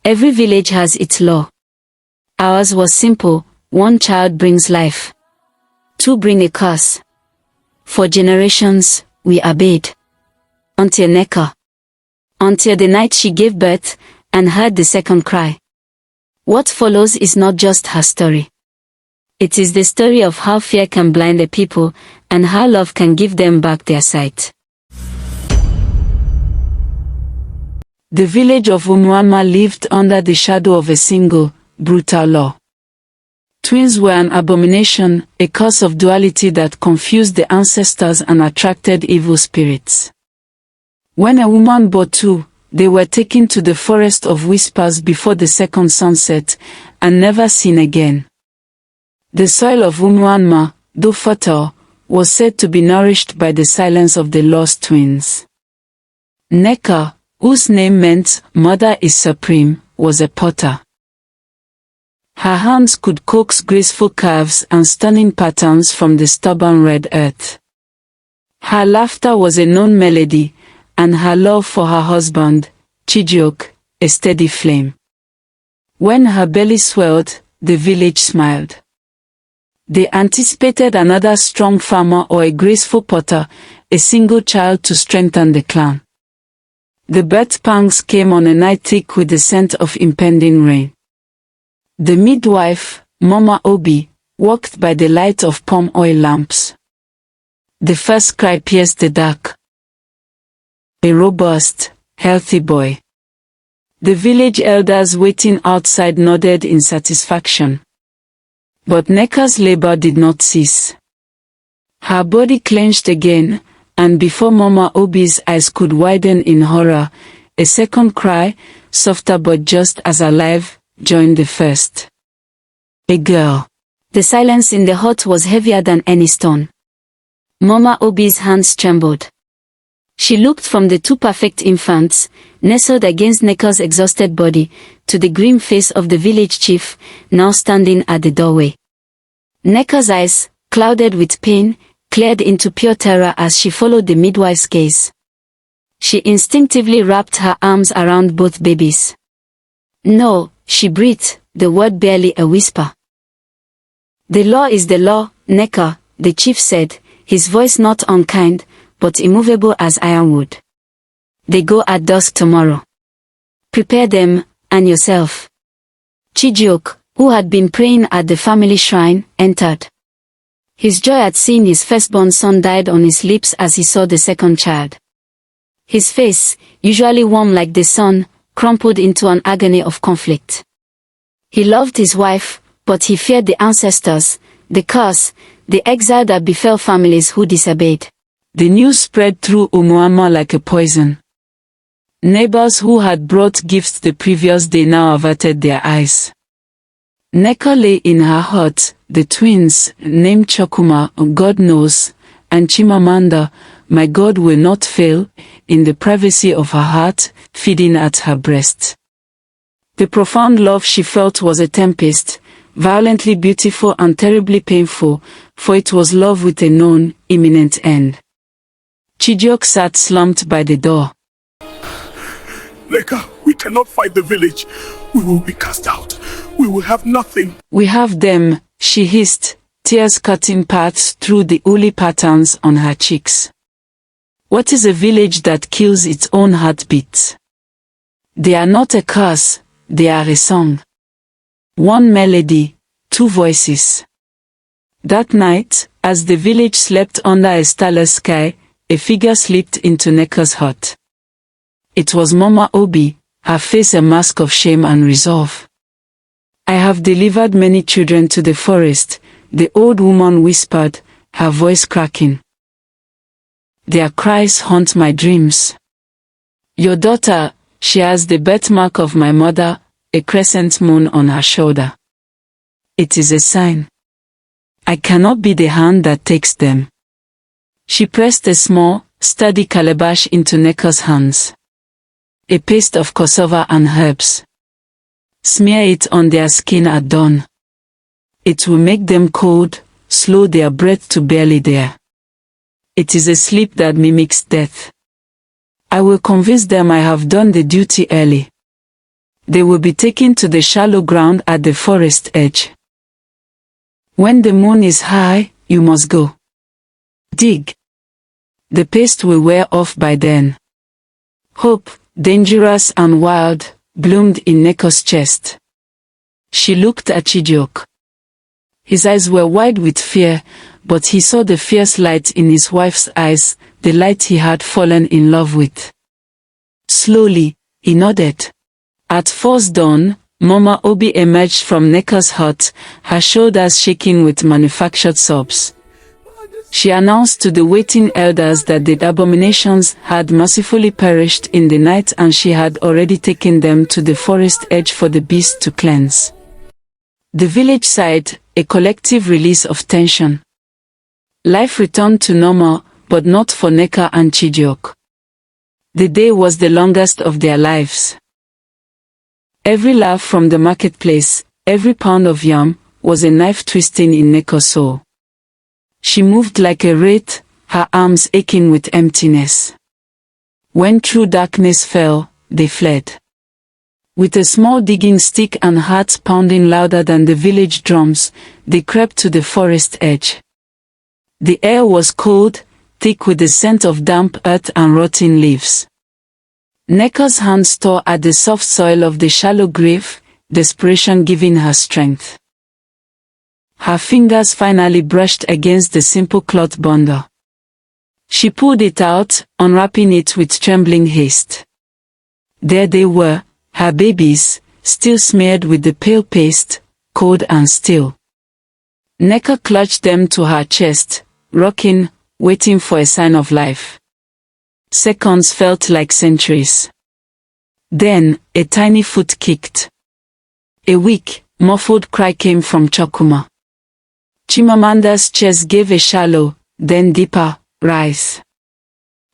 Every village has its law. Ours was simple: 1 child brings life, 2 bring a curse. For generations, we obeyed. Until Nneka. Until the night she gave birth, and heard the second cry. What follows is not just her story. It is the story of how fear can blind a people, and how love can give them back their sight. The village of Umuanma lived under the shadow of a single, brutal law. Twins were an abomination, a curse of duality that confused the ancestors and attracted evil spirits. When a woman bore 2, they were taken to the forest of whispers before the second sunset, and never seen again. The soil of Umuanma, though fertile, was said to be nourished by the silence of the lost twins. Nneka, whose name meant "Mother is Supreme," was a potter. Her hands could coax graceful curves and stunning patterns from the stubborn red earth. Her laughter was a known melody, and her love for her husband, Chijioke, a steady flame. When her belly swelled, the village smiled. They anticipated another strong farmer or a graceful potter, a single child to strengthen the clan. The birth pangs came on a night thick with the scent of impending rain. The midwife, Mama Obi, walked by the light of palm oil lamps. The first cry pierced the dark. A robust, healthy boy. The village elders waiting outside nodded in satisfaction. But Nneka's labor did not cease. Her body clenched again, and before Mama Obi's eyes could widen in horror, a second cry, softer but just as alive, joined the first. A girl. The silence in the hut was heavier than any stone. Mama Obi's hands trembled. She looked from the 2 perfect infants, nestled against Nneka's exhausted body, to the grim face of the village chief, now standing at the doorway. Nneka's eyes, clouded with pain, cleared into pure terror as she followed the midwife's gaze. She instinctively wrapped her arms around both babies. "No," she breathed, the word barely a whisper. "The law is the law, Nneka," the chief said, his voice not unkind, but immovable as ironwood. "They go at dusk tomorrow. Prepare them, and yourself." Chijioke, who had been praying at the family shrine, entered. His joy at seeing his firstborn son died on his lips as he saw the second child. His face, usually warm like the sun, crumpled into an agony of conflict. He loved his wife, but he feared the ancestors, the curse, the exile that befell families who disobeyed. The news spread through Umuanma like a poison. Neighbors who had brought gifts the previous day now averted their eyes. Nneka lay in her hut, the twins, named Chokuma, God knows, and Chimamanda, my God will not fail, in the privacy of her heart, feeding at her breast. The profound love she felt was a tempest, violently beautiful and terribly painful, for it was love with a known, imminent end. Chijioke sat slumped by the door. "Nneka, we cannot fight the village. We will be cast out. We will have nothing." "We have them," she hissed, tears cutting paths through the woolly patterns on her cheeks. "What is a village that kills its own heartbeats? They are not a curse, they are a song. 1 melody, 2 voices." That night, as the village slept under a starless sky, a figure slipped into Nneka's hut. It was Mama Obi, her face a mask of shame and resolve. "I have delivered many children to the forest," the old woman whispered, her voice cracking. "Their cries haunt my dreams. Your daughter, she has the birthmark of my mother, a crescent moon on her shoulder. It is a sign. I cannot be the hand that takes them." She pressed a small, sturdy calabash into Nneka's hands. "A paste of cassava and herbs. Smear it on their skin at dawn. It will make them cold, slow their breath to barely there. It is a sleep that mimics death. I will convince them I have done the duty early." They will be taken to the shallow ground at the forest edge. When the moon is high, you must go. Dig. The paste will wear off by then. Hope, dangerous and wild, bloomed in Nneka's chest. She looked at Chijioke. His eyes were wide with fear, but he saw the fierce light in his wife's eyes, the light he had fallen in love with. Slowly, he nodded. At first dawn, Mama Obi emerged from Nneka's hut, her shoulders shaking with manufactured sobs. She announced to the waiting elders that the abominations had mercifully perished in the night and she had already taken them to the forest edge for the beasts to cleanse. The village sighed, a collective release of tension. Life returned to normal, but not for Nneka and Chijioke. The day was the longest of their lives. Every laugh from the marketplace, every pound of yam, was a knife twisting in Nneka's soul. She moved like a wraith, her arms aching with emptiness. When true darkness fell, they fled. With a small digging stick and hearts pounding louder than the village drums, they crept to the forest edge. The air was cold, thick with the scent of damp earth and rotting leaves. Nneka's hands tore at the soft soil of the shallow grave, desperation giving her strength. Her fingers finally brushed against the simple cloth bundle. She pulled it out, unwrapping it with trembling haste. There they were, her babies, still smeared with the pale paste, cold and still. Nneka clutched them to her chest, rocking, waiting for a sign of life. Seconds felt like centuries. Then, a tiny foot kicked. A weak, muffled cry came from Chokuma. Chimamanda's chest gave a shallow, then deeper, rise.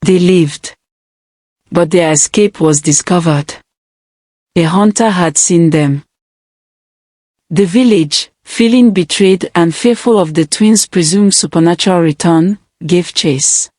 They lived. But their escape was discovered. A hunter had seen them. The village, feeling betrayed and fearful of the twins' presumed supernatural return, gave chase.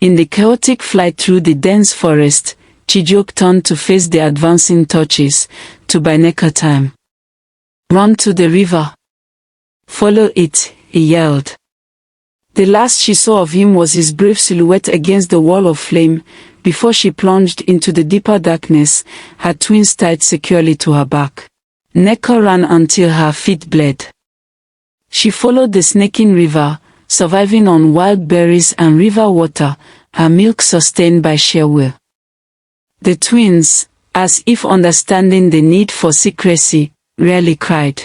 In the chaotic flight through the dense forest, Chijioke turned to face the advancing torches, to buy Nneka time. Run to the river. Follow it, he yelled. The last she saw of him was his brave silhouette against the wall of flame, before she plunged into the deeper darkness, her twins tied securely to her back. Nneka ran until her feet bled. She followed the snaking river, surviving on wild berries and river water, her milk sustained by sheer will. The twins, as if understanding the need for secrecy, rarely cried.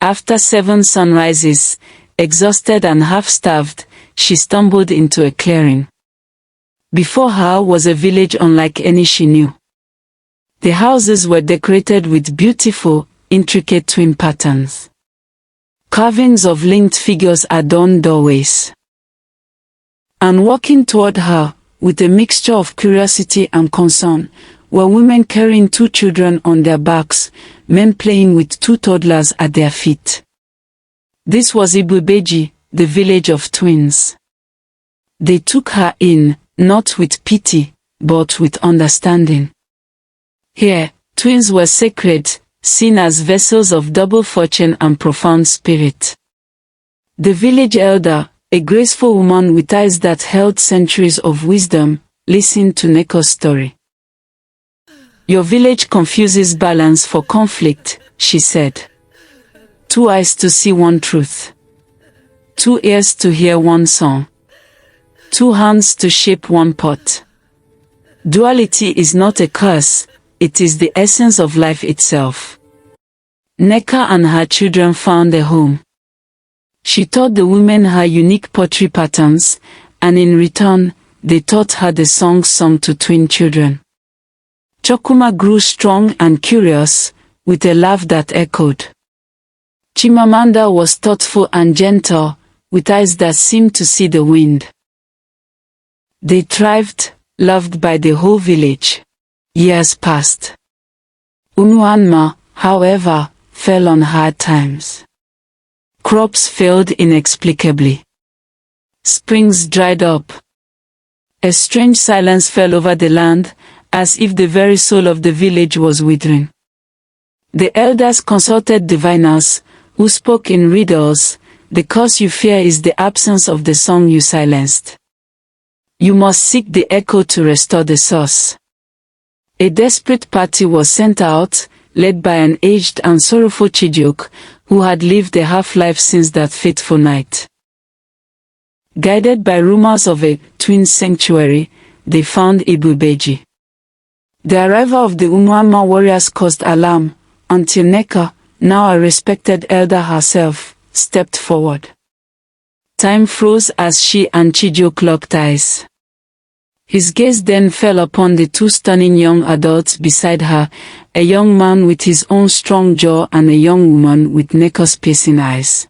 After 7 sunrises, exhausted and half-starved, she stumbled into a clearing. Before her was a village unlike any she knew. The houses were decorated with beautiful, intricate twin patterns. Carvings of linked figures adorned doorways. And walking toward her, with a mixture of curiosity and concern, were women carrying 2 children on their backs, men playing with 2 toddlers at their feet. This was Ibubeji, the village of twins. They took her in, not with pity, but with understanding. Here, twins were sacred, seen as vessels of double fortune and profound spirit. The village elder, a graceful woman with eyes that held centuries of wisdom, listened to Nneka's story. Your village confuses balance for conflict, she said. 2 eyes to see one truth. 2 ears to hear one song. 2 hands to shape one pot. Duality is not a curse, it is the essence of life itself. Nneka and her children found a home. She taught the women her unique pottery patterns, and in return, they taught her the songs sung to twin children. Chokuma grew strong and curious, with a laugh that echoed. Chimamanda was thoughtful and gentle, with eyes that seemed to see the wind. They thrived, loved by the whole village. Years passed. Umuanma, however, fell on hard times. Crops failed inexplicably. Springs dried up. A strange silence fell over the land, as if the very soul of the village was withering. The elders consulted diviners, who spoke in riddles. The cause you fear is the absence of the song you silenced. You must seek the echo to restore the source. A desperate party was sent out, led by an aged and sorrowful Chijioke, who had lived a half-life since that fateful night. Guided by rumors of a twin sanctuary, they found Ibubeji. The arrival of the Umuanma warriors caused alarm, until Nneka, now a respected elder herself, stepped forward. Time froze as she and Chijioke locked eyes. His gaze then fell upon the two stunning young adults beside her, a young man with his own strong jaw and a young woman with Nneka's piercing eyes.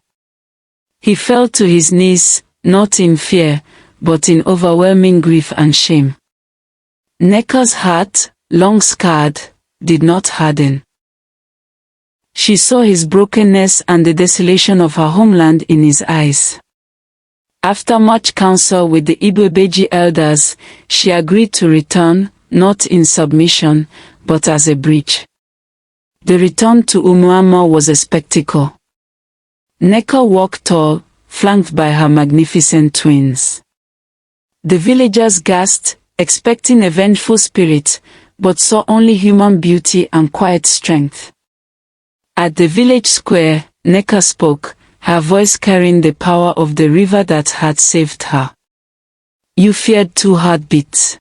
He fell to his knees, not in fear, but in overwhelming grief and shame. Nneka's heart, long scarred, did not harden. She saw his brokenness and the desolation of her homeland in his eyes. After much counsel with the Ibubeji elders, she agreed to return, not in submission, but as a bridge. The return to Umuanma was a spectacle. Nneka walked tall, flanked by her magnificent twins. The villagers gasped, expecting a vengeful spirit, but saw only human beauty and quiet strength. At the village square, Nneka spoke, her voice carrying the power of the river that had saved her. You feared 2 heartbeats.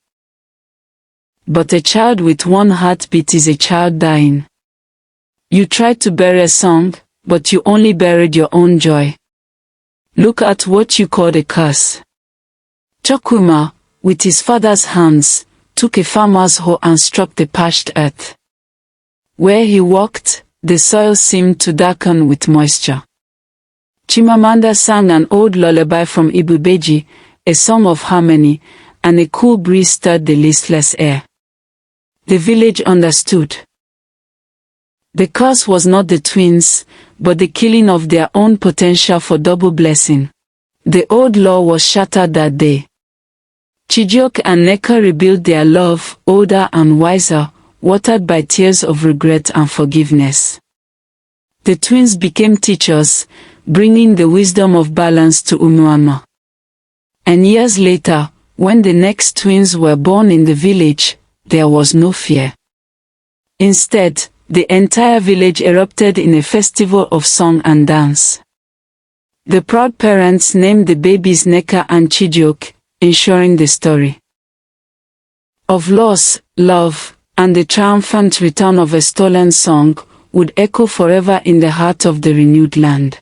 But a child with 1 heartbeat is a child dying. You tried to bury a song, but you only buried your own joy. Look at what you called a curse. Chukwuma, with his father's hands, took a farmer's hoe and struck the parched earth. Where he walked, the soil seemed to darken with moisture. Chimamanda sang an old lullaby from Ibubeji, a song of harmony, and a cool breeze stirred the listless air. The village understood. The curse was not the twins, but the killing of their own potential for double blessing. The old law was shattered that day. Chijioke and Nneka rebuilt their love, older and wiser, watered by tears of regret and forgiveness. The twins became teachers, bringing the wisdom of balance to Umuanma. And years later, when the next twins were born in the village, there was no fear. Instead, the entire village erupted in a festival of song and dance. The proud parents named the babies Nneka and Chijioke, ensuring the story of loss, love, and the triumphant return of a stolen song would echo forever in the heart of the renewed land.